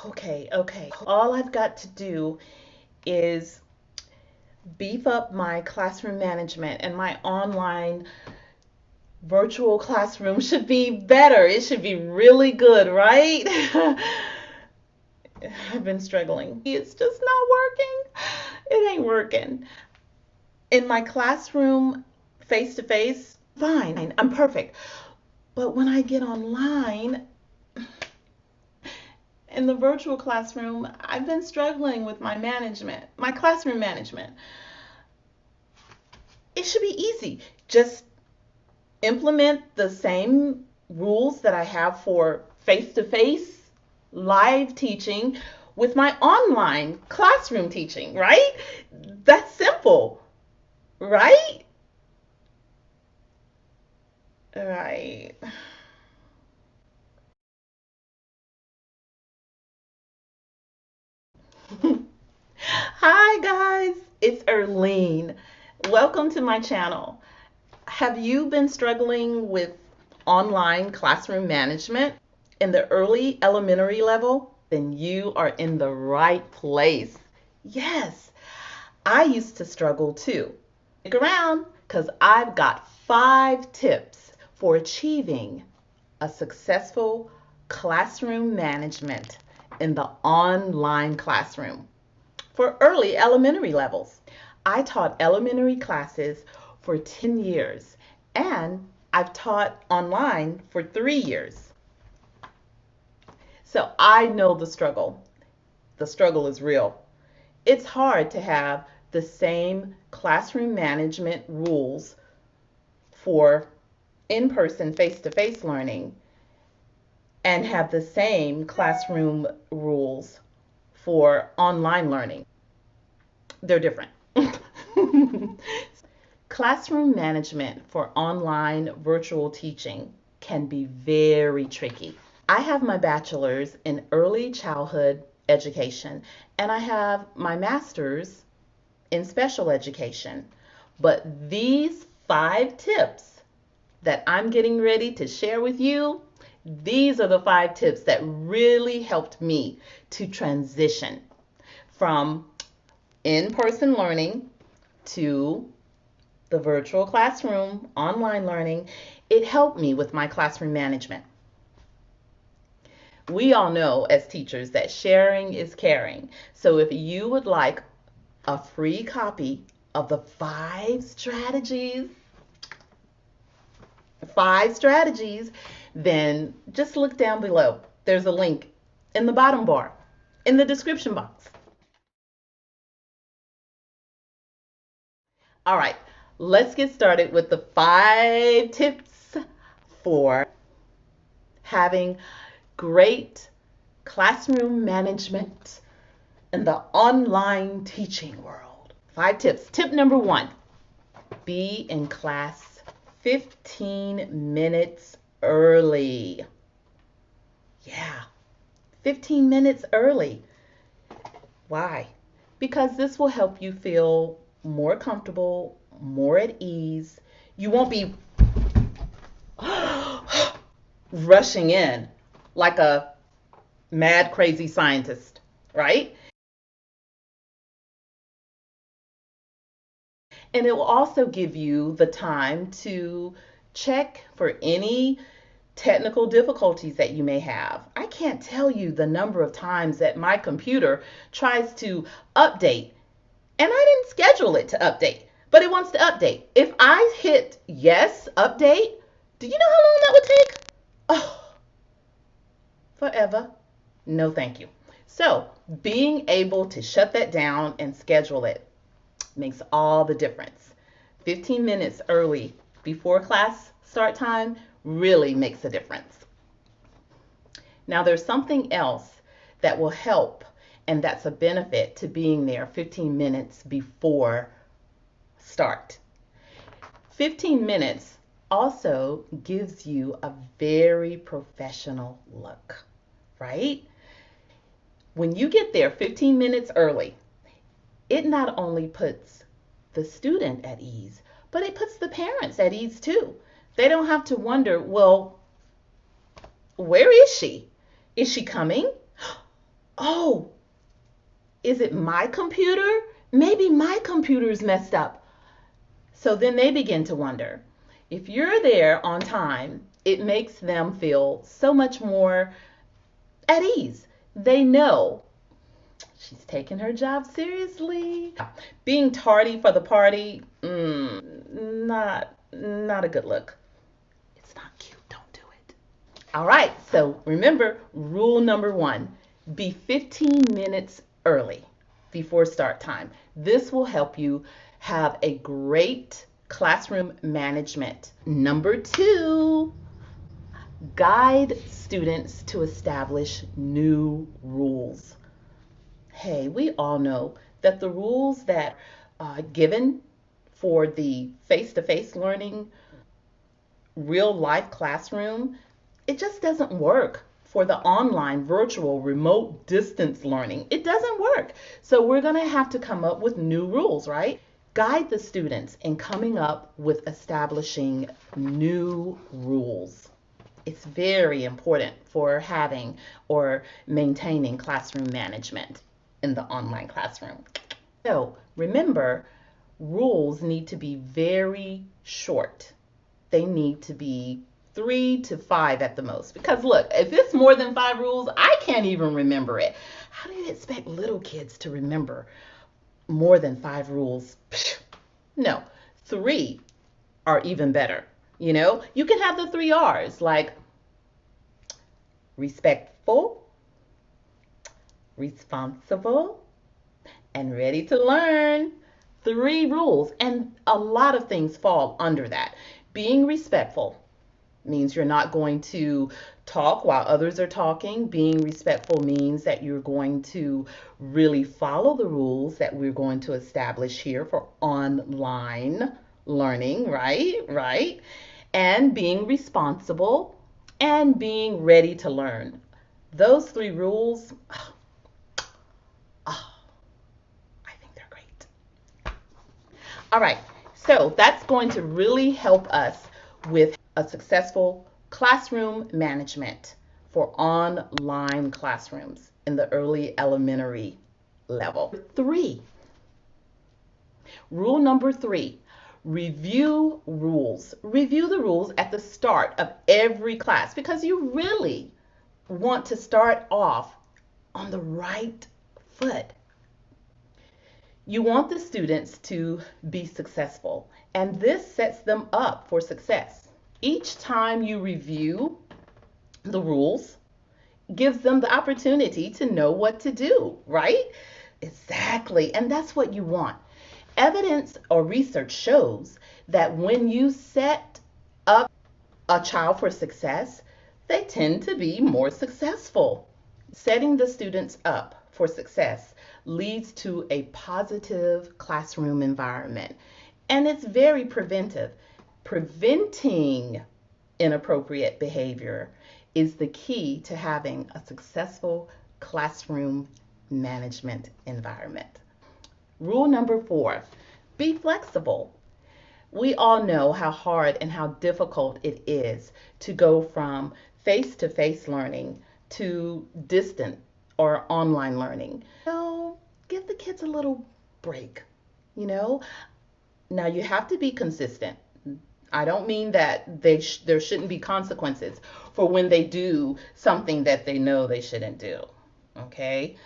Okay. All I've got to do is beef up my classroom management, and my online virtual classroom should be better. It should be really good, right? I've been struggling. It's just not working. It ain't working. In my classroom, face to face, fine. I'm perfect. But when I get online, in the virtual classroom, I've been struggling with my management, my classroom management. It should be easy. Just implement the same rules that I have for face to face live teaching with my online classroom teaching, right? That's simple, right? Right. Hi guys, it's Earline. Welcome to my channel. Have you been struggling with online classroom management in the early elementary level? Then you are in the right place. Yes, I used to struggle too. Stick around because I've got 5 tips for achieving a successful classroom management in the online classroom for early elementary levels. I taught elementary classes for 10 years, and I've taught online for 3 years. So I know the struggle. The struggle is real. It's hard to have the same classroom management rules for in-person face-to-face learning and have the same classroom rules for online learning. They're different. Classroom management for online virtual teaching can be very tricky. I have my bachelor's in early childhood education, and I have my master's in special education. But these 5 tips that I'm getting ready to share with you, these are the 5 tips that really helped me to transition from in-person learning to the virtual classroom, online learning. It helped me with my classroom management. We all know as teachers that sharing is caring. So if you would like a free copy of the 5 strategies, then just look down below. There's a link in the bottom bar, in the description box. All right, let's get started with the 5 tips for having great classroom management in the online teaching world. 5 tips. Tip number 1, be in class 15 minutes early. Yeah, 15 minutes early. Why? Because this will help you feel more comfortable, more at ease. You won't be rushing in like a mad, crazy scientist, right? And it will also give you the time to check for any technical difficulties that you may have. I can't tell you the number of times that my computer tries to update, and I didn't schedule it to update, but it wants to update. If I hit yes, update, do you know how long that would take? Oh, forever. No, thank you. So, being able to shut that down and schedule it makes all the difference. 15 minutes early before class start time really makes a difference. Now, there's something else that will help, and that's a benefit to being there 15 minutes before start. 15 minutes also gives you a very professional look, right? When you get there 15 minutes early, it not only puts the student at ease, but it puts the parents at ease too. They don't have to wonder, well, where is she? Is she coming? Oh, is it my computer? Maybe my computer's messed up. So then they begin to wonder. If you're there on time, it makes them feel so much more at ease. They know she's taking her job seriously. Being tardy for the party, not a good look. It's not cute. Don't do it. All right. So remember, rule number 1: be 15 minutes early before start time. This will help you have a great classroom management. Number 2: guide students to establish new rules. Hey, we all know that the rules that are given for the face-to-face learning, real life classroom, it just doesn't work for the online, virtual, remote distance learning. It doesn't work. So we're going to have to come up with new rules, right? Guide the students in coming up with establishing new rules. It's very important for having or maintaining classroom management in the online classroom. So remember, rules need to be very short. They need to be 3 to 5 at the most. Because look, if it's more than 5 rules, I can't even remember it. How do you expect little kids to remember more than 5 rules? No, 3 are even better. You can have the 3 R's, like respectful, responsible, and ready to learn. 3 rules, and a lot of things fall under that. Being respectful means you're not going to talk while others are talking. Being respectful means that you're going to really follow the rules that we're going to establish here for online learning, right? Right. And being responsible and being ready to learn. Those 3 rules, I think they're great. All right, so that's going to really help us with a successful classroom management for online classrooms in the early elementary level. 3. Rule number 3: review rules. Review the rules at the start of every class because you really want to start off on the right foot. You want the students to be successful, and this sets them up for success. Each time you review the rules, gives them the opportunity to know what to do, right? Exactly, and that's what you want. Evidence or research shows that when you set up a child for success, they tend to be more successful. Setting the students up for success leads to a positive classroom environment, and it's very preventive. Preventing inappropriate behavior is the key to having a successful classroom management environment. Rule number 4: be flexible. We all know how hard and how difficult it is to go from face-to-face learning to distant or online learning. So give the kids a little break, you know. Now you have to be consistent. I don't mean that there shouldn't be consequences for when they do something that they know they shouldn't do, okay?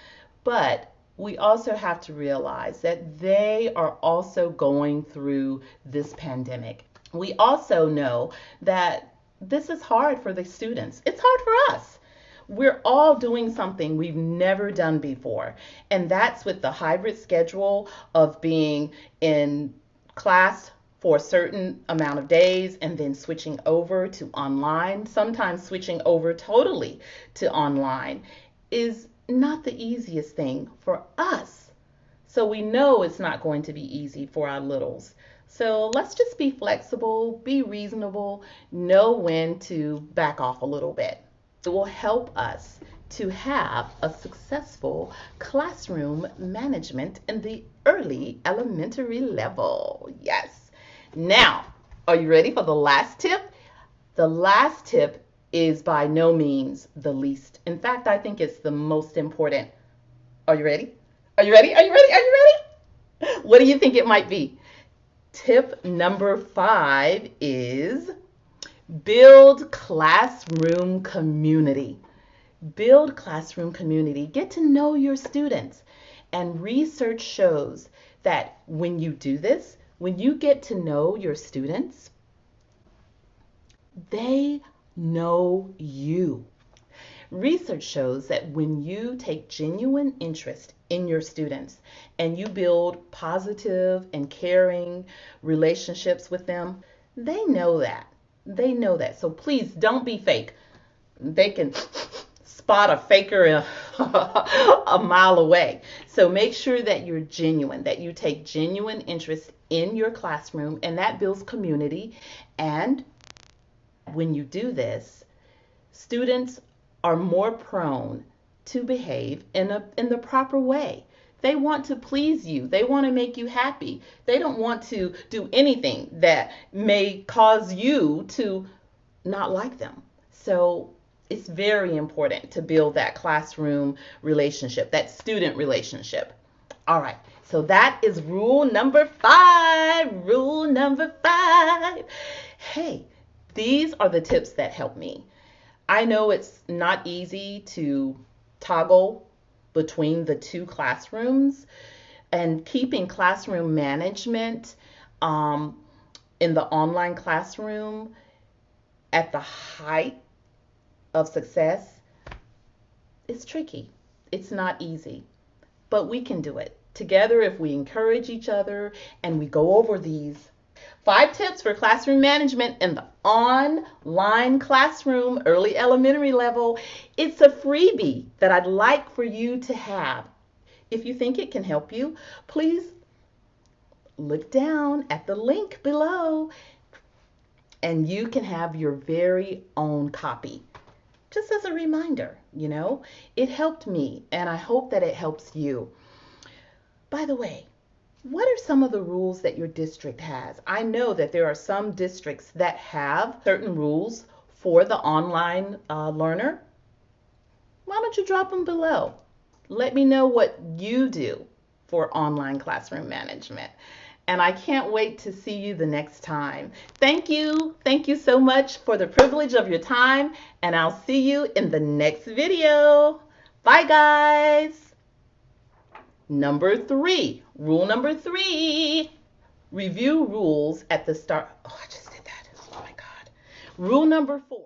But we also have to realize that they are also going through this pandemic. We also know that this is hard for the students. It's hard for us. We're all doing something we've never done before, and that's with the hybrid schedule of being in class for a certain amount of days and then switching over to online. Sometimes switching over totally to online is not the easiest thing for us. So we know it's not going to be easy for our littles. So let's just be flexible, be reasonable, know when to back off a little bit. It will help us to have a successful classroom management in the early elementary level. Yes. Now, are you ready for the last tip? The last tip is by no means the least. In fact, I think it's the most important. Are you ready? Are you ready? Are you ready? Are you ready? What do you think it might be? Tip number 5 is build classroom community. Build classroom community. Get to know your students. And research shows that when you do this, when you get to know your students, they know you. Research shows that when you take genuine interest in your students and you build positive and caring relationships with them, they know that. They know that. So please don't be fake. They can spot a faker a mile away. So make sure that you're genuine, that you take genuine interest in your classroom, and that builds community. And when you do this, students are more prone to behave in the proper way. They want to please you. They want to make you happy. They don't want to do anything that may cause you to not like them. So it's very important to build that classroom relationship, that student relationship. All right. So that is rule number 5. Rule number 5. Hey, these are the tips that help me. I know it's not easy to toggle between the two classrooms, and keeping classroom management in the online classroom at the height of success is tricky. It's not easy, but we can do it together if we encourage each other and we go over these 5 tips for classroom management in the online classroom, early elementary level. It's a freebie that I'd like for you to have. If you think it can help you, please look down at the link below and you can have your very own copy. Just as a reminder, it helped me and I hope that it helps you. By the way, what are some of the rules that your district has? I know that there are some districts that have certain rules for the online learner. Why don't you drop them below? Let me know what you do for online classroom management. And I can't wait to see you the next time. Thank you. Thank you so much for the privilege of your time. And I'll see you in the next video. Bye, guys. Rule number 3, review rules at the start. Oh, I just did that. Oh my God. Rule number 4.